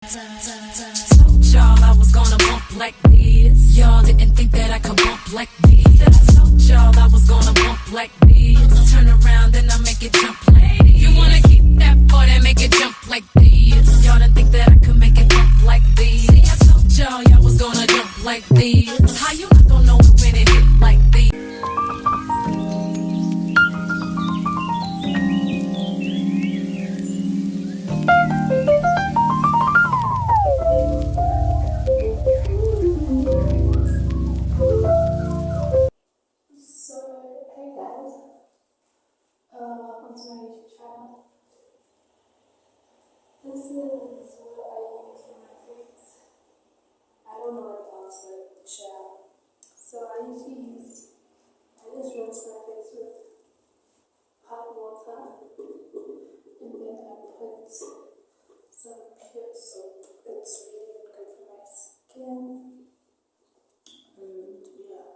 Told y'all I was gonna bump like this. Y'all didn't think that I could bump like this. I told y'all I was gonna bump like this. Turn around and I make it jump like this. You wanna keep that boy that make it jump like this. Y'all didn't think that I could make it bump like this. See, I told y'all was gonna jump like this. How you not gonna know it when it hit like this? Hey guys, welcome to my YouTube channel. This is what I use for my face. I don't know what else but share. So I just rinse my face with hot water and then I put some pure soap. It's really good for my skin. And yeah.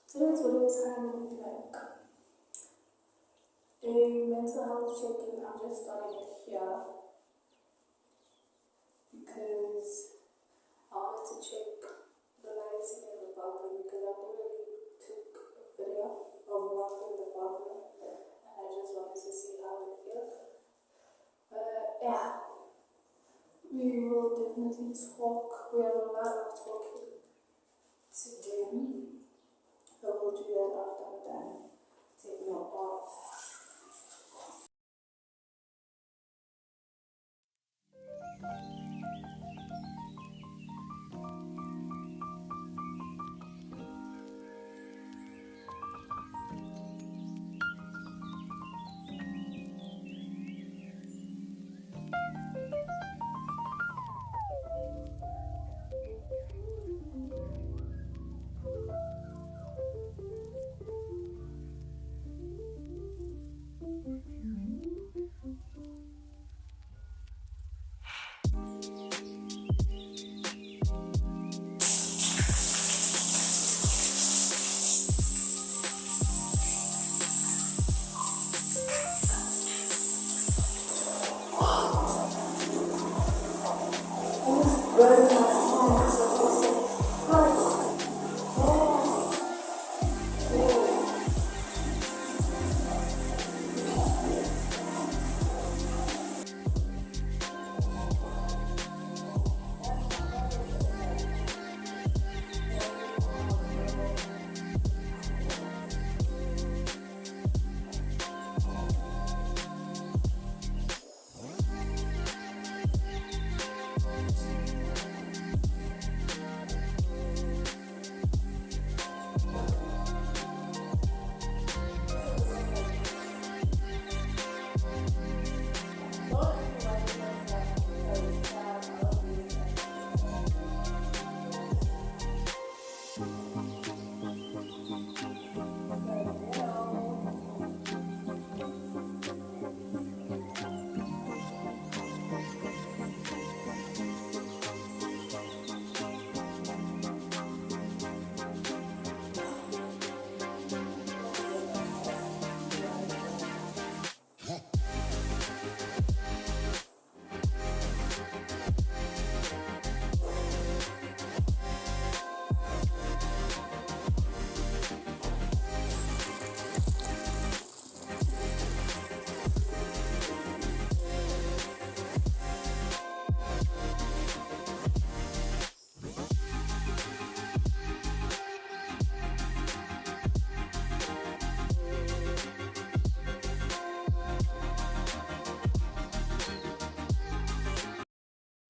Today's video is kind of like a mental health check-in. I'm just starting it here because I wanted to check the lighting in the bathroom because I already took a video of walking the bathroom and I just wanted to see how it feels. Yeah, we will definitely talk. We have a lot of talking to do. So we'll do that after I'm done taking a bath.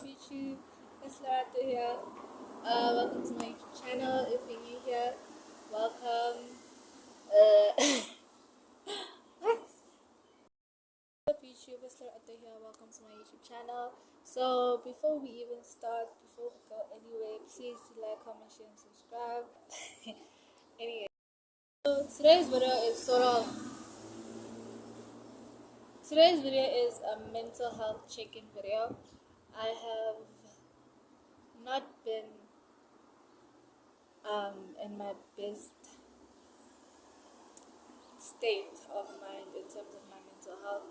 YouTube, it's Loretta here. Welcome to my YouTube channel. If you're new here, welcome. What? What's up YouTube, it's Loretta here. Welcome to my YouTube channel. So before we even start, before we go anywhere, please like, comment, share, and subscribe. Anyway, so today's video is a mental health check-in video. I have not been in my best state of mind in terms of my mental health.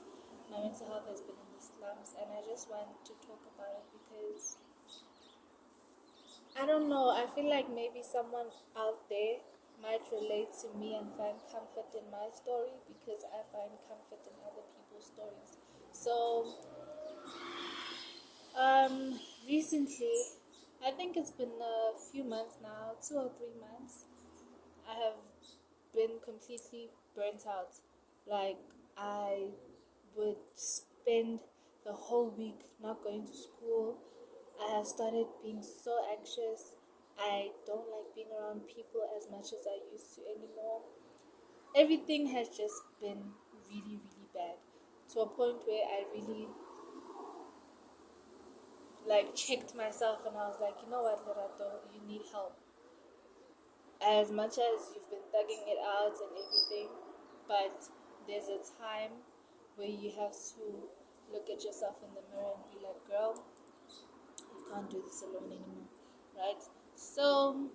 My mental health has been in the slums, and I just want to talk about it because I don't know, I feel like maybe someone out there might relate to me and find comfort in my story because I find comfort in other people's stories. So, recently, I think it's been a few months now, 2 or 3 months, I have been completely burnt out. Like, I would spend the whole week not going to school. I have started being so anxious. I don't like being around people as much as I used to anymore. Everything has just been really, really bad to a point where I really like checked myself and I was like, you know what, Lerato, you need help. As much as you've been thugging it out and everything, but there's a time where you have to look at yourself in the mirror and be like, girl, you can't do this alone anymore, right? So,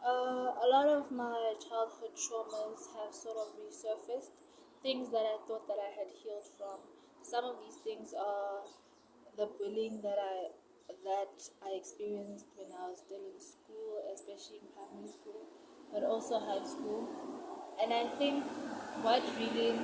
a lot of my childhood traumas have sort of resurfaced, things that I thought that I had healed from. Some of these things are the bullying that I experienced when I was still in school, especially in primary school, but also high school. And I think what really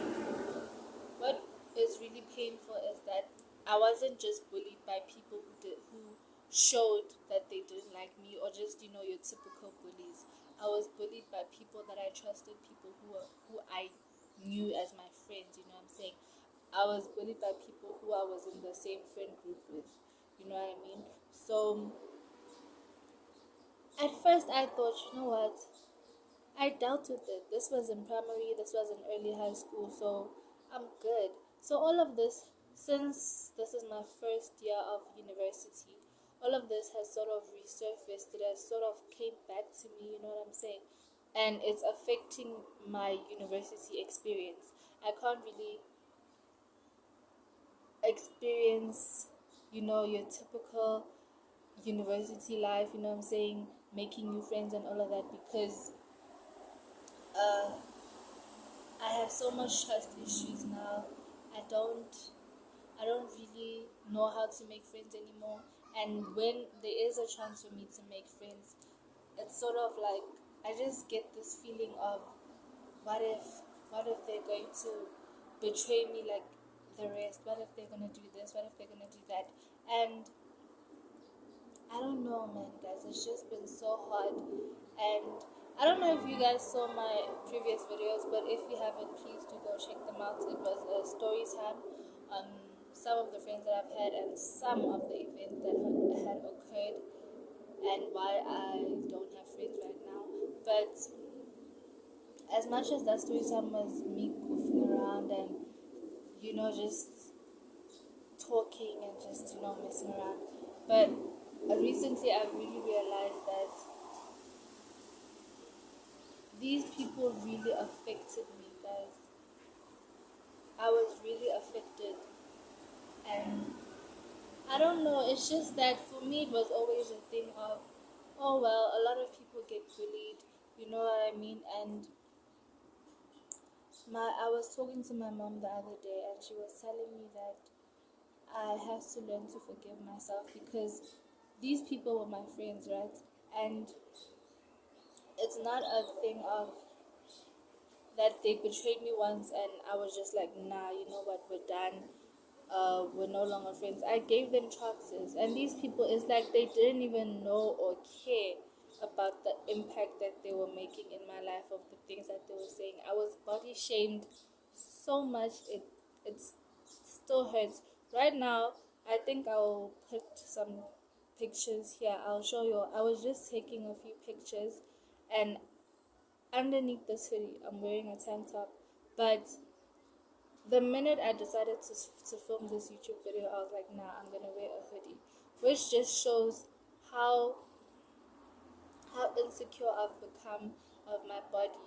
what is really painful is that I wasn't just bullied by people who showed that they didn't like me or just your typical bullies. I was bullied by people that I trusted, people who I knew as my friends. You know what I'm saying? I was bullied by people who I was in the same friend group with. You know what I mean? So at first I thought, you know what? I dealt with it. This was in primary, this was in early high school, so I'm good. So all of this, since this is my first year of university, all of this has sort of resurfaced. It has sort of came back to me, you know what I'm saying? And it's affecting my university experience. I can't really experience, your typical university life, you know what I'm saying? Making new friends and all of that because uh, I have so much trust issues now. I don't I don't really know how to make friends anymore. And when there is a chance for me to make friends, it's sort of like I just get this feeling of what if what if they're going to betray me like the rest? What if they're gonna do this? What if they're gonna do that? And I don't know, man, guys. It's just been so hard, and I don't know if you guys saw my previous videos, but if you haven't, please do go check them out. It was a story time, some of the friends that I've had, and some of the events that had occurred, and why I don't have friends right now. But as much as that story time was me goofing around and just talking and just messing around, but recently I've really realized that these people really affected me, guys. I was really affected, and I don't know, it's just that for me it was always a thing of, oh well, a lot of people get bullied, you know what I mean? And I was talking to my mom the other day, and she was telling me that I have to learn to forgive myself because these people were my friends, right? And it's not a thing of that they betrayed me once and I was just like, nah, you know what, we're done. We're no longer friends. I gave them chances, and these people, it's like they didn't even know or care about the impact that they were making in my life of the things that they were saying. I was body shamed so much. It still hurts right now. I think I'll put some pictures here. I'll show you. I was just taking a few pictures, and underneath this hoodie, I'm wearing a tank top. But the minute I decided to film this YouTube video, I was like, nah, I'm gonna wear a hoodie, which just shows how insecure I've become of my body.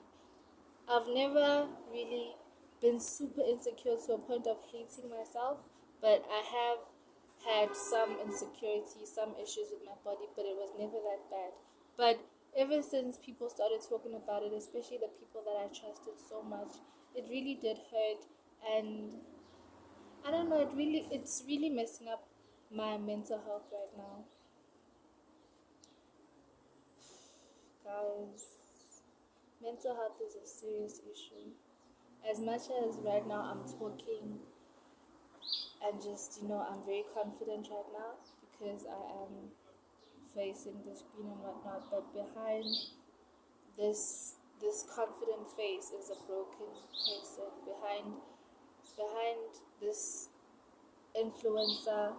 I've never really been super insecure to a point of hating myself, but I have had some insecurity, some issues with my body, but it was never that bad. But ever since people started talking about it, especially the people that I trusted so much, it really did hurt. And I don't know, it's really messing up my mental health right now. Guys, mental health is a serious issue. As much as right now I'm talking and just, I'm very confident right now because I am facing the screen and whatnot, but behind this confident face is a broken person. Behind this influencer,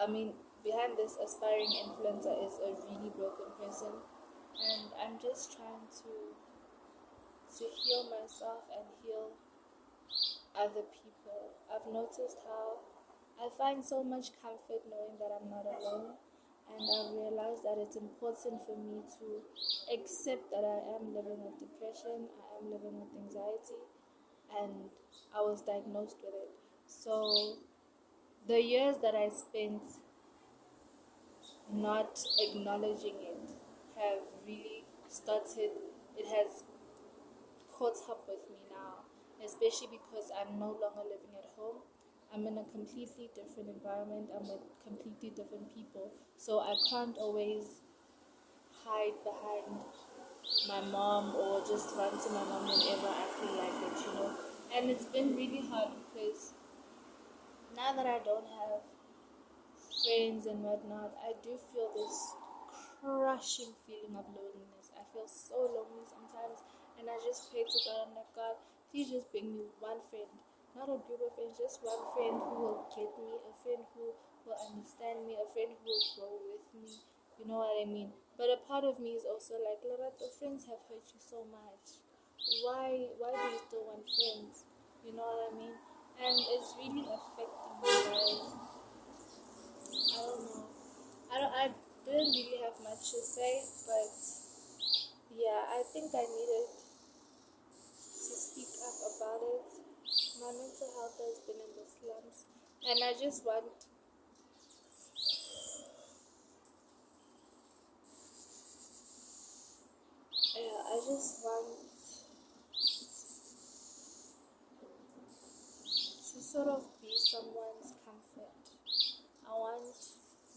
I mean, behind this aspiring influencer is a really broken person, and I'm just trying to heal myself and heal other people. I've noticed how I find so much comfort knowing that I'm not alone, and I've realized that it's important for me to accept that I am living with depression, I am living with anxiety, and I was diagnosed with it. So the years that I spent not acknowledging it have really started, it has caught up with me now, especially because I'm no longer living at home. I'm in a completely different environment, I'm with completely different people, so I can't always hide behind my mom or just run to my mom whenever I feel like it. And it's been really hard because now that I don't have friends and whatnot, I do feel this crushing feeling of loneliness. I feel so lonely sometimes, and I just pray to God. I'm like, God, please just bring me one friend, not a group of friends, just one friend who will get me, a friend who will understand me, a friend who will grow with me. You know what I mean? But a part of me is also like, Laura, the friends have hurt you so much. Why do you still want friends? You know what I mean? And it's really affecting me, guys. I don't know. I didn't really have much to say, but yeah, I think I needed to speak up about it. My mental health has been in the slums, and I just want to sort of be someone's comfort. I want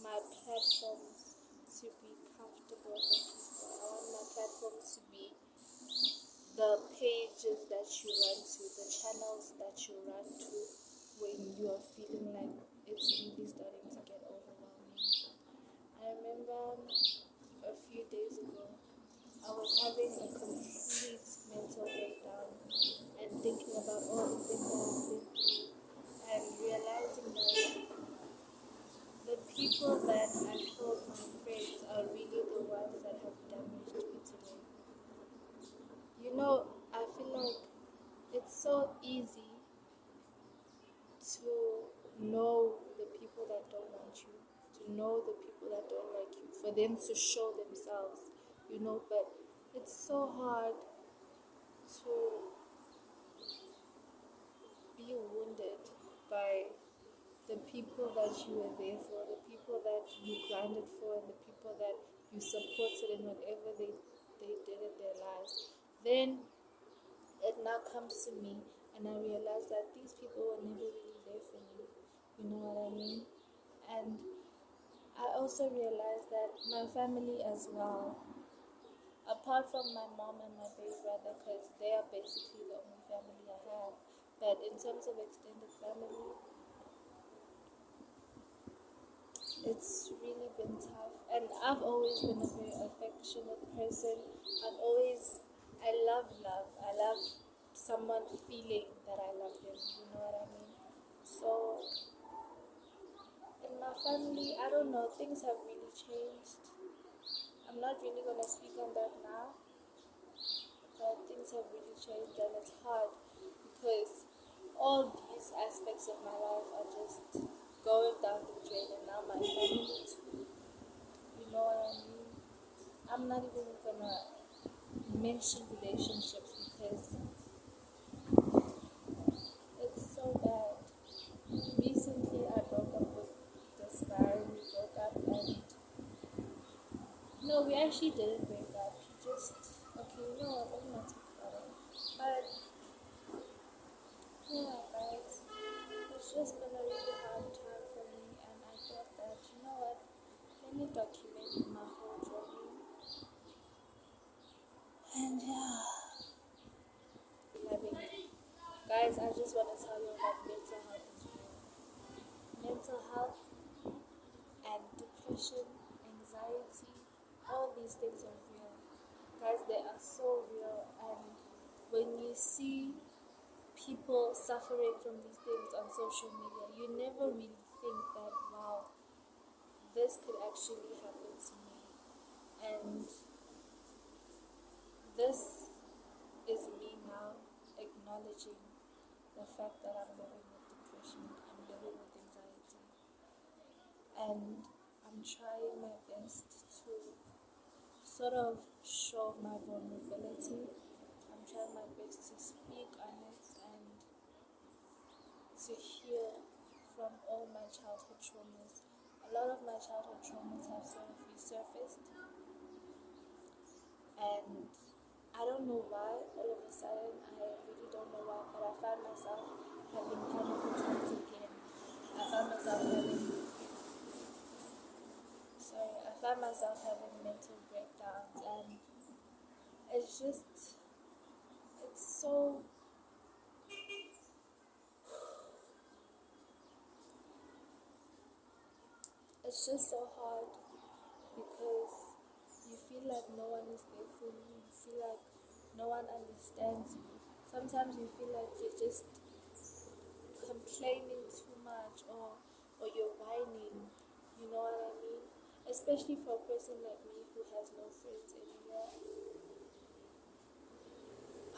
my platforms to be comfortable for people. I want my platforms to be the pages that you run to, the channels that you run to when you are feeling like it's really starting to get overwhelming. I remember a few days ago, I was having a complete mental breakdown and thinking about all the things that I've been through and realizing that the people that I call my friends are really the ones that have damaged me today. I feel like it's so easy to know the people that don't want you, to know the people that don't like you, for them to show themselves, but it's so hard to be wounded by the people that you were there for, the people that you grinded for, and the people that you supported in whatever they did in their lives. Then it now comes to me, and I realize that these people were never really there for me. You know what I mean? And I also realized that my family as well, apart from my mom and my baby brother, because they are basically the only family I have, but in terms of extended family, it's really been tough. And I've always been a very affectionate person. I love love. I love someone feeling that I love them. You know what I mean? So, in my family, I don't know, things have really changed. I'm not really going to speak on that now, but things have really changed, and it's hard because all these aspects of my life are just going down the drain, and now my family too. You know what I mean? I'm not even gonna mention relationships because it's so bad. Recently, I broke up with this guy. We broke up, and no, we actually didn't break up. He just okay. You know what? Let me not talk about it. But yeah, guys, it's just been a really hard time for me, and I thought that, you know what, let me document my whole journey. And yeah, loving it. Guys, I just want to tell you that mental health is real. Mental health and depression, anxiety, all these things are real. Guys, they are so real, and when you see people suffering from these things on social media, you never really think that, wow, this could actually happen to me. And this is me now acknowledging the fact that I'm living with depression, I'm living with anxiety, and I'm trying my best to sort of show my vulnerability. I'm trying my best to speak on it and to heal from all my childhood traumas. A lot of my childhood traumas have sort of resurfaced, and I don't know why. All of a sudden, I really don't know why, but I found myself having panic attacks again. I found myself having mental breakdowns, and it's just, it's so, it's just so hard because you feel like no one is there for you. You feel like no one understands you. Sometimes you feel like you're just complaining too much, or you're whining. You know what I mean? Especially for a person like me who has no friends anymore.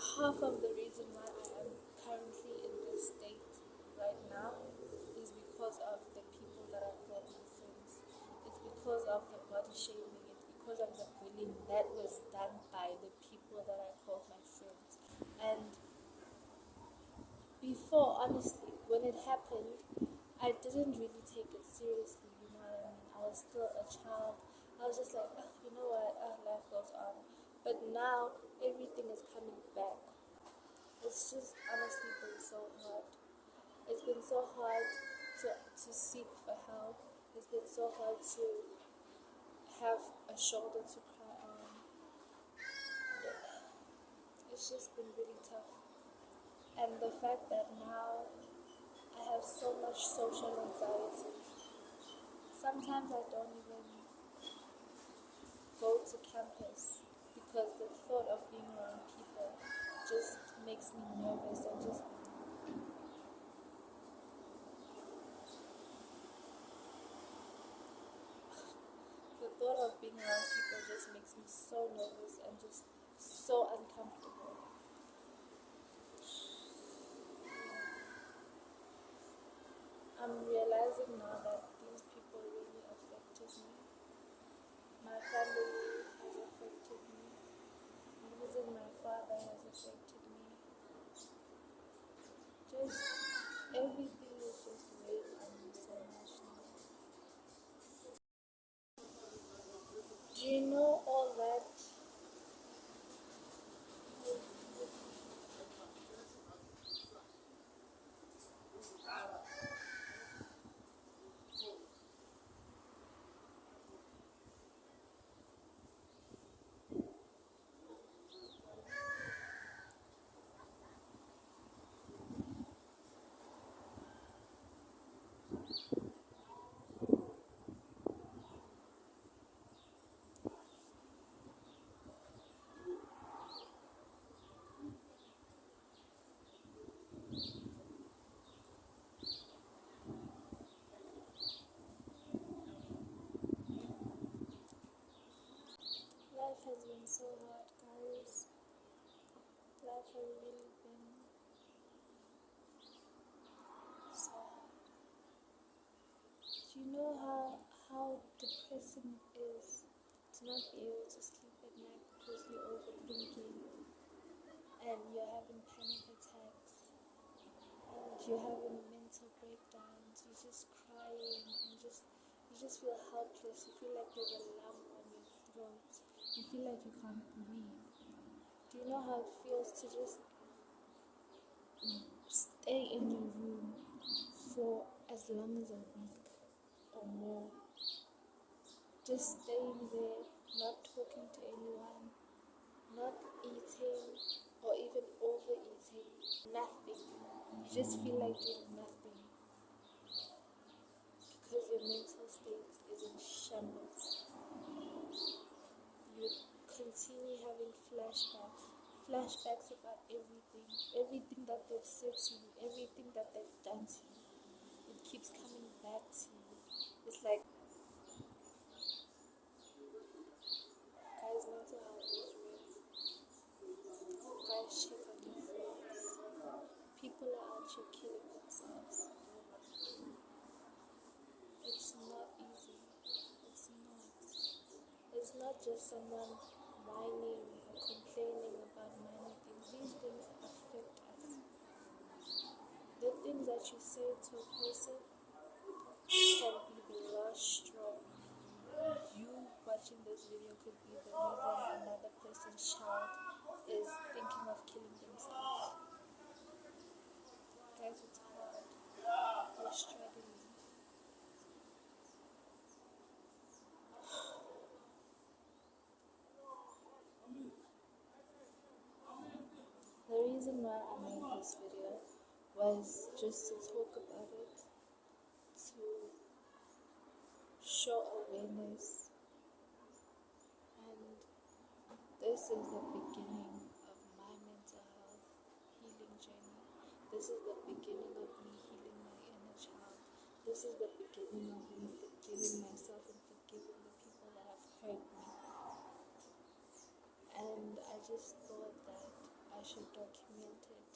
Half of the reason why I am currently in this state right now is because of the people that I call my friends. It's because of the body shaming. It's because of the bullying that was done by the people that I called my friends. And before, honestly, when it happened, I didn't really take it seriously, you know what I mean? I was still a child. I was just like, oh, you know what, life goes on. But now, everything is coming back. It's just honestly been so hard. It's been so hard to seek for help. It's been so hard to have a shoulder to cry on. It's just been really tough. And the fact that now I have so much social anxiety. Sometimes I don't even go to campus because the thought of being around people just makes me nervous, and just the thought of being around people just makes me so nervous and just so uncomfortable. I'm realizing now that these people really affected me. My family has affected me. Losing my father has affected me. Just everything is just weighing on me so much now. Do you know all that? Life has been so hard, guys. Life has really been so hard. Do you know how depressing it is to not be able to sleep at night because you're overthinking and you're having panic attacks and you're having mental breakdowns, you're just crying and you just feel helpless, you feel like there's a lump on your throat, you feel like you can't breathe. Do you know how it feels to just stay in your room for as long as a week or more. Just staying there, not talking to anyone, not eating or even overeating, nothing. You just feel like doing nothing because your mental state is in shambles. You continue having flashbacks about everything that they've said to you, everything that they've done to you. It keeps coming back to you. It's like, guys, mental health is real. Guys, check on your friends. People are out here killing themselves. It's not easy. It's not just someone whining or complaining about minor things. These things affect us. The things that you say to a person can be the last straw. You watching this video could be the reason another person's child is thinking of killing themselves. Guys, it's hard. We're struggling. The reason why I made this video was just to talk about it, to show awareness, and this is the beginning of my mental health healing journey. This is the beginning of me healing my inner child. This is the beginning of me forgiving myself and forgiving the people that have hurt me. And I just thought that I should document it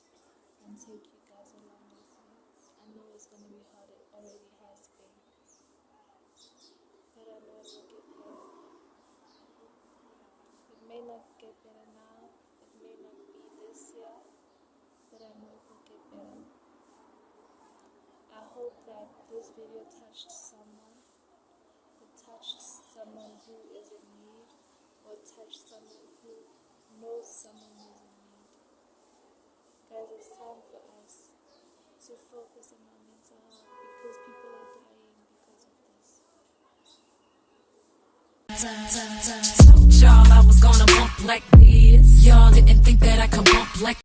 and take you guys along with me. I know it's going to be hard, it already has been, but I know it will get better. It may not get better now, it may not be this year, but I know it will get better. I hope that this video touched someone. It touched someone who is in need, or touched someone who knows someone who is in need. Guys, it's time for us to focus on our mental health because people are dying because of this. Told y'all I was gonna bump like this. Y'all didn't think that I could bump like